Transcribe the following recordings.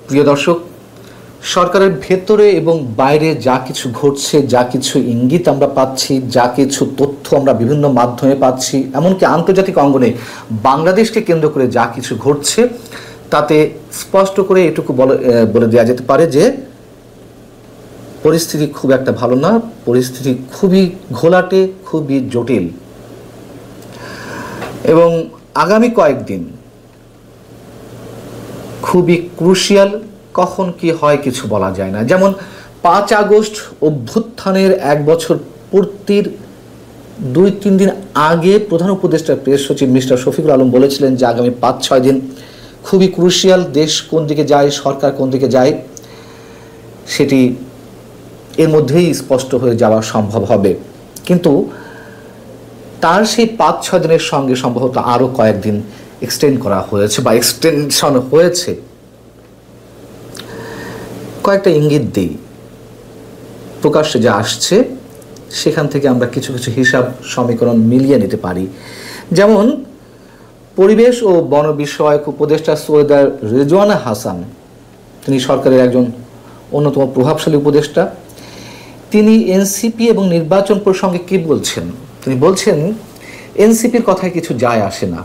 প্রিয় দর্শক, সরকারের ভেতরে এবং বাইরে যা কিছু ঘটছে, যা কিছু ইঙ্গিত আমরা পাচ্ছি, যা কিছু তথ্য আমরা বিভিন্ন মাধ্যমে পাচ্ছি, এমনকি আন্তর্জাতিক অঙ্গনে বাংলাদেশকে কেন্দ্র করে যা কিছু ঘটছে, তাতে স্পষ্ট করে এটুকু বলে দেওয়া যেতে পারে যে পরিস্থিতি খুব একটা ভালো না, পরিস্থিতি খুবই ঘোলাটে, খুবই জটিল। এবং আগামী কয়েকদিন খুবই ক্রুশিয়াল, কখন কি হয় কিছু বলা যায় না। যেমন 5 আগস্ট অভ্যুত্থানের 1 বছর পূর্তির 2-3 দিন আগে প্রধান উপদেষ্টা প্রেস সচিব মিস্টার শফিকুল আলম বলেছিলেন যে আগামী 5-6 দিন খুবই ক্রুশিয়াল, দেশ কোন দিকে যায়, সরকার কোন দিকে যায় সেটি এর মধ্যেই স্পষ্ট হয়ে যাওয়া সম্ভব হবে। কিন্তু তার সেই 5-6 দিনের সঙ্গে সম্ভবত আরও কয়েকদিন এক্সটেন্ড করা হয়েছে বা এক্সটেনশন হয়েছে। কয়েকটা ইঙ্গিত দিই, প্রকাশ্যে যা আসছে সেখান থেকে আমরা কিছু কিছু হিসাব সমীকরণ মিলিয়ে নিতে পারি। যেমন পরিবেশ ও বন বিষয়ক উপদেষ্টা সৈয়দা রেজওয়ানা হাসান, তিনি সরকারের একজন অন্যতম প্রভাবশালী উপদেষ্টা। তিনি এনসিপি এবং নির্বাচন প্রসঙ্গে কি বলছেন? তিনি বলছেন এনসিপির কথায় কিছু যায় আসে না,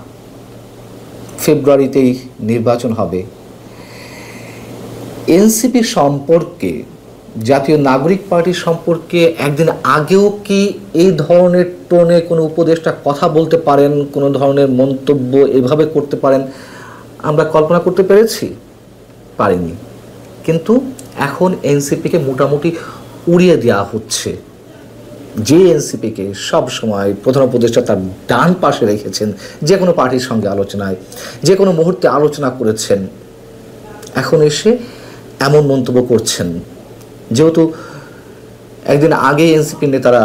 ফেব্রুয়ারিতেই নির্বাচন হবে। এনসিপি সম্পর্কে, জাতীয় নাগরিক পার্টি সম্পর্কে একদিন আগেও কি এই ধরনের টোনে কোনো উপদেষ্টা কথা বলতে পারেন, কোনো ধরনের মন্তব্য এভাবে করতে পারেন আমরা কল্পনা করতে পেরেছি? পারিনি। কিন্তু এখন এনসিপিকে মোটামুটি উড়িয়ে দেওয়া হচ্ছে। যে এনসিপিকে সব সময় প্রধান উপদেষ্টা তার ডান পাশে রেখেছেন, যে কোনো পার্টির সঙ্গে আলোচনায়, যে কোনো মুহূর্তে আলোচনা করেছেন, এখন এসে এমন মন্তব্য করছেন। যেহেতু একদিন আগে এনসিপির নেতারা,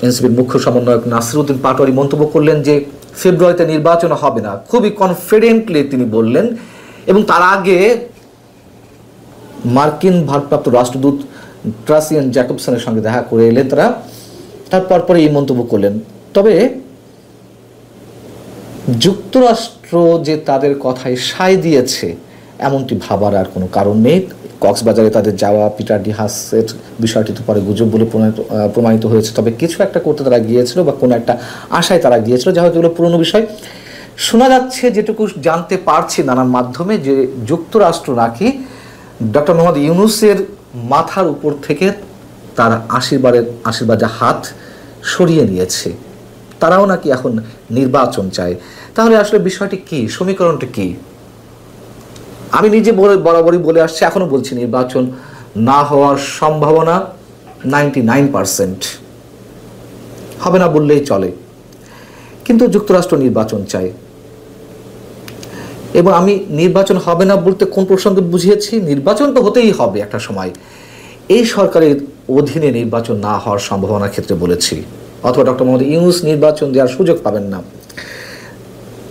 এনসিপির মুখ্য সমন্বয়ক নাসিরউদ্দিন পাটোয়ারি মন্তব্য করলেন যে ফেব্রুয়ারিতে নির্বাচন হবে না, খুবই কনফিডেন্টলি তিনি বললেন। এবং তার আগে মার্কিন ভারপ্রাপ্ত রাষ্ট্রদূত ট্রাসিয়ান জ্যাকবসনের সঙ্গে দেখা করে এলেন তারা, তারপর পরে এই মন্তব্য করলেন। তবে যুক্তরাষ্ট্র যে তাদের কথায় সায় দিয়েছে এমনটি ভাবার আর কোনো কারণ নেই। কক্সবাজারে তাদের যাওয়া, পিটার ডি হাসের বিষয়টি তো পরে গুজব বলে প্রমাণিত হয়েছে। তবে কিছু একটা করতে তারা গিয়েছিল বা কোনো একটা আশায় তারা গিয়েছিল, যা হয়তো এগুলো পুরনো বিষয়। শোনা যাচ্ছে, যেটুকু জানতে পারছি নানান মাধ্যমে, যে যুক্তরাষ্ট্র নাকি ডক্টর মোহাম্মদ ইউনূসের মাথার উপর থেকে তার আশীর্বাদের হাত সরিয়ে নিয়েছে। তারাও নাকি এখন নির্বাচন চায়। তাহলে আসলে বিষয়টি কি, সমীকরণটি কি? আমি নিজে বরাবরই বলে আসছি, এখনো বলছি, নির্বাচন না হওয়ার সম্ভাবনা 99%, হবে না বললেই চলে। কিন্তু যুক্তরাষ্ট্র নির্বাচন চায়। এবং আমি নির্বাচন হবে না বলতে কোন প্রসঙ্গে বুঝিয়েছি? নির্বাচন তো হতেই হবে একটা সময়। এই সরকারের অধীনে নির্বাচন না হওয়ার সম্ভাবনার ক্ষেত্রে বলেছি, অথবা ডক্টর মোহাম্মদ ইউনূস নির্বাচন দেওয়ার সুযোগ পাবেন না।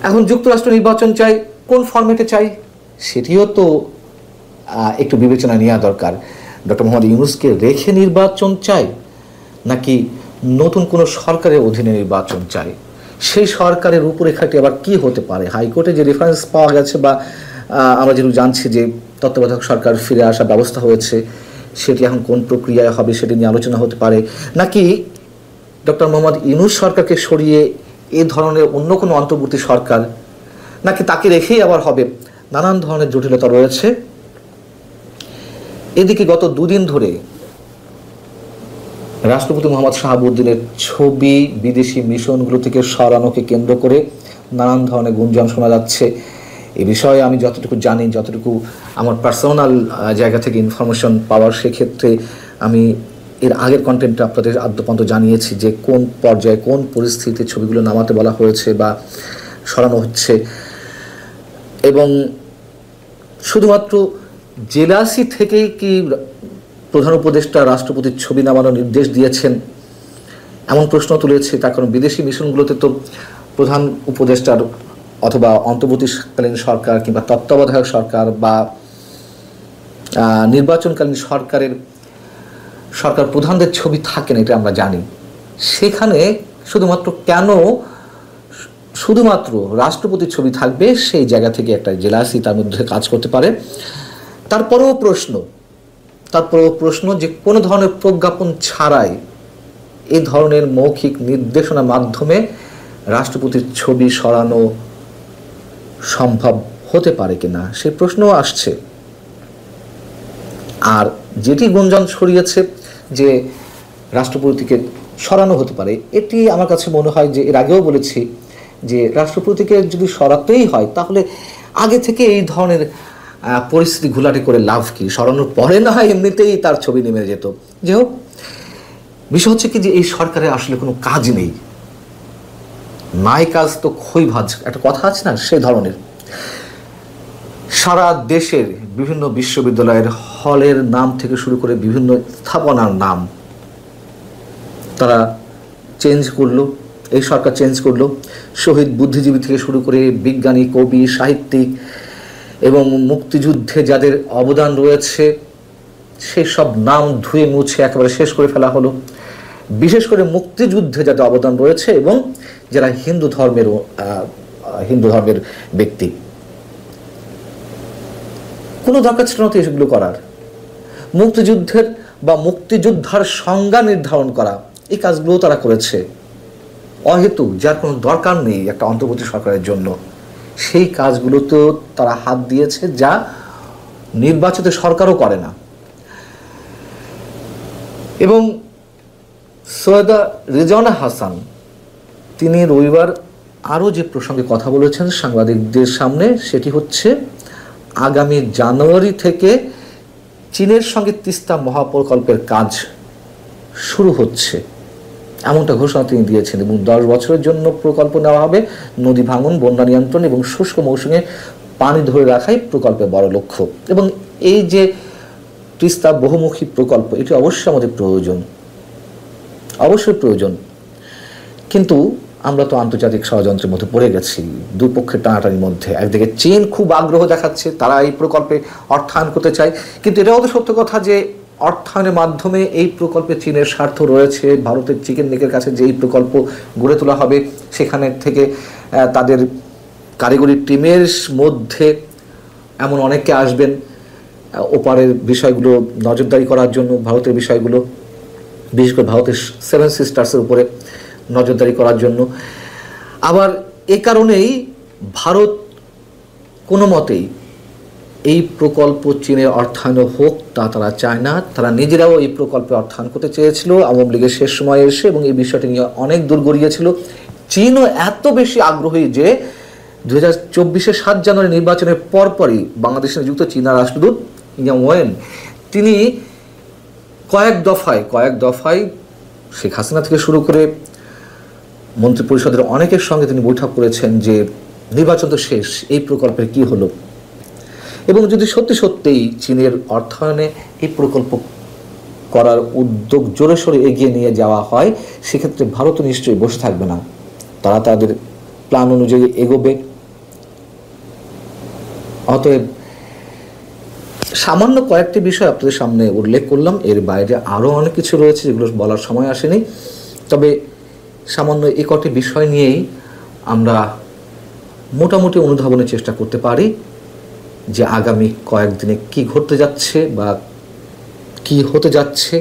এখন যুক্তরাষ্ট্র নির্বাচন চাই, কোন ফরম্যাটে চাই সেটিও তো একটু বিবেচনা নেওয়া দরকার। ডক্টর মোহাম্মদ ইউনূসকে রেখে নির্বাচন চাই, নাকি নতুন কোনো সরকারের অধীনে নির্বাচন চাই? সেই সরকারের রূপরেখাটি আবার কি হতে পারে? হাইকোর্টে যে রেফারেন্স পাওয়া গেছে, বা আমরা যেটুকু জানছি যে তত্ত্বাবধায়ক সরকার ফিরে আসার ব্যবস্থা হয়েছে, সেটি এখন কোন প্রক্রিয়ায় হবে সেটি নিয়ে আলোচনা হতে পারে। নাকি ডক্টর মোহাম্মদ ইউনূস সরকারকে সরিয়ে এ ধরনের অন্য কোনো অন্তর্বর্তী সরকার, নাকি তাকে রেখেই আবার হবে? নানান ধরনের জটিলতা রয়েছে। এদিকে গত 2 দিন ধরে রাষ্ট্রপতি মোহাম্মদ শাহাবুদ্দিনের ছবি বিদেশি মিশনগুলো থেকে সরানোকে কেন্দ্র করে নানান ধরনের গুঞ্জন শোনা যাচ্ছে। এ বিষয়ে আমি যতটুকু জানি, যতটুকু আমার পার্সোনাল জায়গা থেকে ইনফরমেশন পাওয়ার, সেক্ষেত্রে আমি এর আগের কন্টেন্টটা আপনাদের আদ্যপান্ত জানিয়েছি যে কোন পর্যায়ে, কোন পরিস্থিতিতে ছবিগুলো নামাতে বলা হয়েছে বা সরানো হচ্ছে। এবং শুধুমাত্র জেলাসি থেকেই কি প্রধান উপদেষ্টা রাষ্ট্রপতির ছবি নামানোর নির্দেশ দিয়েছেন এমন প্রশ্ন তুলেছে। তার কারণ বিদেশি মিশনগুলোতে তো প্রধান উপদেষ্টার অথবা অন্তর্বর্তীকালীন সরকার কিংবা তত্ত্বাবধায়ক সরকার বা নির্বাচনকালীন সরকার প্রধানদের ছবি থাকে না, এটা আমরা জানি। সেখানে শুধুমাত্র রাষ্ট্রপতির ছবি থাকবে, সেই জায়গা থেকে একটা জেলাসি তার মধ্যে কাজ করতে পারে। তারপরেও প্রশ্ন যে কোনো ধরনের প্রজ্ঞাপন ছাড়াই এই ধরনের মৌখিক নির্দেশনার মাধ্যমে রাষ্ট্রপতির ছবি সরানো সম্ভব হতে পারে কিনা সেই প্রশ্নও আসছে। আর যেটি গুঞ্জন ছড়িয়েছে যে রাষ্ট্রপতিকে সরানো হতে পারে, এটি আমার কাছে মনে হয় যে এর আগেও বলেছি যে রাষ্ট্রপতিকে যদি সরাতেই হয় তাহলে আগে থেকে এই ধরনের পরিস্থিতি ঘোলাটে করে লাভ কি, সরানোর পরে না হয় এমনিতেই তার ছবি নেমে যেত। যাই হোক, বিষয় হচ্ছে কি যে এই সরকারের আসলে কোনো কাজ নেই, নাই কাজ তো খই ভাজ, একটা কথা আছে না, সেই ধরনের। সারা দেশের বিভিন্ন বিশ্ববিদ্যালয়ের হলের নাম থেকে শুরু করে বিভিন্ন স্থাপনার নাম তারা চেঞ্জ করলো, এই সরকার চেঞ্জ করলো। শহীদ বুদ্ধিজীবী থেকে শুরু করে বিজ্ঞানী, কবি, সাহিত্যিক এবং মুক্তিযুদ্ধে যাদের অবদান রয়েছে সেই সব নাম ধুয়ে মুছে একেবারে শেষ করে ফেলা হলো। বিশেষ করে মুক্তিযুদ্ধে যাদের অবদান রয়েছে এবং যারা হিন্দু ধর্মের ব্যক্তি, কোনো দরকার ছিল না তো এগুলো করার। মুক্তিযুদ্ধের বা মুক্তিযোদ্ধার সংজ্ঞা নির্ধারণ করা, এই কাজগুলো তারা করেছে অহেতু, যার কোনো দরকার নেই একটা অন্তর্বর্তী সরকারের জন্য। সেই কাজগুলোতেও তারা হাত দিয়েছে যা নির্বাচিত সরকারও করে না। এবং সৈয়দা রেজওয়ানা হাসান তিনি রবিবার আরও যে প্রসঙ্গে কথা বলেছেন সাংবাদিকদের সামনে, সেটি হচ্ছে আগামী জানুয়ারি থেকে চীনের সঙ্গে তিস্তা মহাপ্রকল্পের কাজ শুরু হচ্ছে, এমনটা ঘোষণা তিনি দিয়েছেন। এবং 10 বছরের জন্য প্রকল্প নেওয়া হবে। নদী ভাঙন, বন্যা নিয়ন্ত্রণ এবং শুষ্ক মৌসুমে পানি ধরে রাখাই প্রকল্পের বড় লক্ষ্য। এবং এই যে তিস্তা বহুমুখী প্রকল্প, এটি অবশ্যই আমাদের অবশ্যই প্রয়োজন। কিন্তু আমরা তো আন্তর্জাতিক ষড়যন্ত্রের মধ্যে পড়ে গেছি, দুই পক্ষের টানাটানির মধ্যে। একদিকে চীন খুব আগ্রহ দেখাচ্ছে, তারা এই প্রকল্পে অর্থায়ন করতে চায়, কিন্তু এটাও তো সত্য কথা যে অর্থায়নের মাধ্যমে এই প্রকল্পে চীনের স্বার্থ রয়েছে। ভারতের চিকেন নেকের কাছে যে এই প্রকল্প গড়ে তোলা হবে সেখানে থেকে তাদের কারিগরি টিমের মধ্যে এমন অনেকে আসবেন ওপারের বিষয়গুলো নজরদারি করার জন্য, ভারতের বিষয়গুলো বিশেষ করে ভারতের 7 সিস্টার্সের উপরে নজরদারি করার জন্য। আবার এ কারণেই ভারত কোনো মতেই এই প্রকল্প চীনের অর্থায়ন হোক তা তারা চায় না। তারা নিজেরাও এই প্রকল্পে অর্থায়ন করতে চেয়েছিল আওয়ামী লীগের শেষ সময়ে এসে, এবং এই বিষয়টি নিয়ে অনেক দূর গড়িয়েছিল। চীনও এত বেশি আগ্রহী যে 2024-এর 7 জানুয়ারি নির্বাচনের পরপরই বাংলাদেশে নিযুক্ত চীনা রাষ্ট্রদূত ইয়াং ওয়েন তিনি কয়েক দফায় শেখ হাসিনা থেকে শুরু করে মন্ত্রিপরিষদের অনেকের সঙ্গে তিনি বৈঠক করেছেন যে নির্বাচন তো শেষ, এই প্রকল্পের কি হলো। এবং যদি সত্যিই চীনের অর্থায়নে এই প্রকল্প করার উদ্যোগ জোরে সোরে এগিয়ে নিয়ে যাওয়া হয়, সেক্ষেত্রে ভারত নিশ্চয়ই বসে থাকবে না, তারা তাদের প্ল্যান অনুযায়ী এগোবে। অতএব সামান্য কয়েকটি বিষয় আপনাদের সামনে উল্লেখ করলাম, এর বাইরে আরও অনেক কিছু রয়েছে যেগুলো বলার সময় আসেনি। তবে সামান্য এই কটি বিষয় নিয়েই আমরা মোটামুটি অনুধাবনের চেষ্টা করতে পারি যে আগামী কয়েকদিনে কি ঘটতে যাচ্ছে বা কি হতে যাচ্ছে।